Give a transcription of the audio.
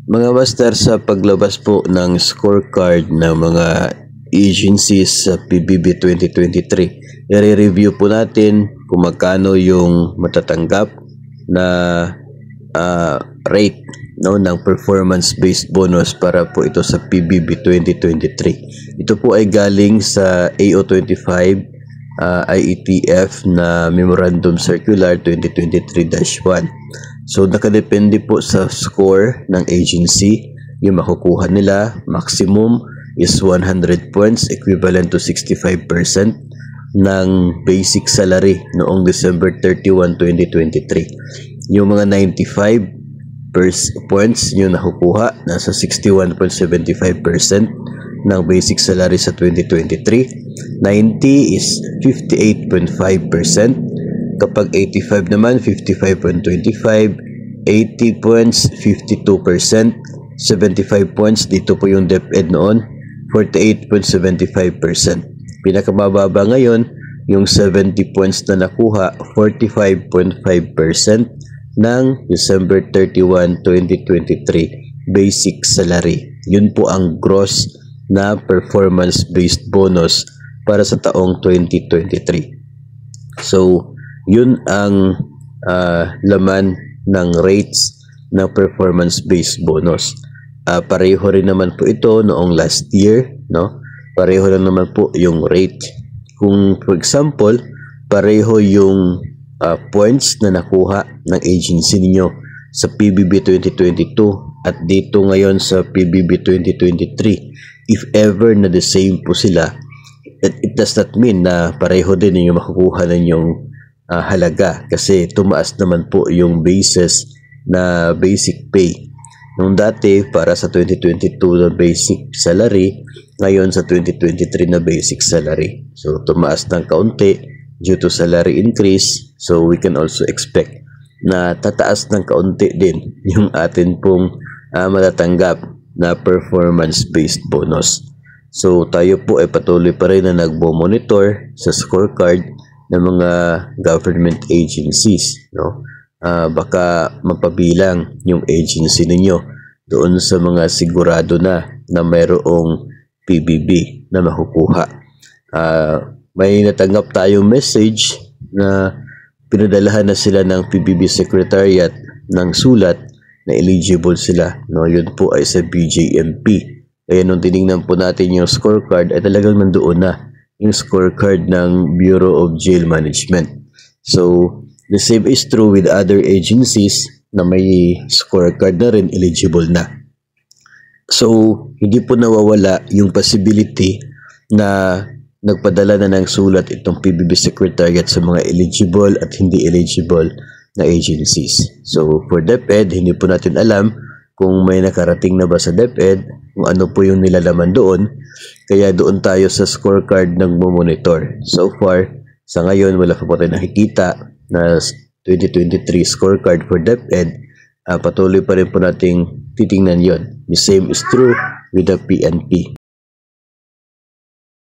Mga master, sa paglabas po ng scorecard ng mga agencies sa PBB 2023, i-review po natin kung magkano yung matatanggap na rate ng performance-based bonus para po ito sa PBB 2023. Ito po ay galing sa AO25 IETF na Memorandum Circular 2023-1. So, nakadepende po sa score ng agency. Yung makukuha nila, maximum is 100 points, equivalent to 65% ng basic salary noong December 31, 2023. Yung mga 95 points yung nakukuha, nasa 61.75% ng basic salary sa 2023. 90 is 58.5%. Kapag 85 naman, 55.25, 80 points, 52%, 75 points, dito po yung DepEd noon, 48.75%. Pinakamababa ngayon, yung 70 points na nakuha, 45.5% ng December 31, 2023 basic salary. Yun po ang gross na performance-based bonus para sa taong 2023. So, yun ang laman ng rates ng performance-based bonus. Pareho rin naman po ito noong last year, no? Pareho lang naman po yung rate. Kung for example, pareho yung points na nakuha ng agency ninyo sa PBB 2022 at dito ngayon sa PBB 2023, if ever na the same po sila, it does not mean na pareho din yung makukuha ninyong halaga, kasi tumaas naman po yung basis na basic pay. Nung dati para sa 2022 na basic salary, ngayon sa 2023 na basic salary. So tumaas ng kaunti due to salary increase. So we can also expect na tataas ng kaunti din yung atin pong matatanggap na performance-based bonus. So tayo po ay patuloy pa rin na nagbo-monitor sa scorecard ng mga government agencies, no? Baka mapabilang yung agency ninyo doon sa mga sigurado na mayroong PBB na makukuha. May natanggap tayong message na pinadalahan na sila ng PBB Secretariat ng sulat na eligible sila, no? Yun po ay sa BJMP. Kaya nung tinignan po natin yung scorecard, ay talagang nandoon na yung scorecard ng Bureau of Jail Management. So, the same is true with other agencies na may scorecard na rin, eligible na. So, hindi po nawawala yung possibility na nagpadala na ng sulat itong PBB Secretariat sa mga eligible at hindi eligible na agencies. So, for DepEd, hindi po natin alam kung may nakarating na ba sa DepEd, kung ano po yung nilalaman doon. Kaya doon tayo sa scorecard ng monitor. So far, sa ngayon, wala pa po tayo nakikita na 2023 scorecard for DepEd. Patuloy pa rin po nating titingnan yon. The same is true with the PNP.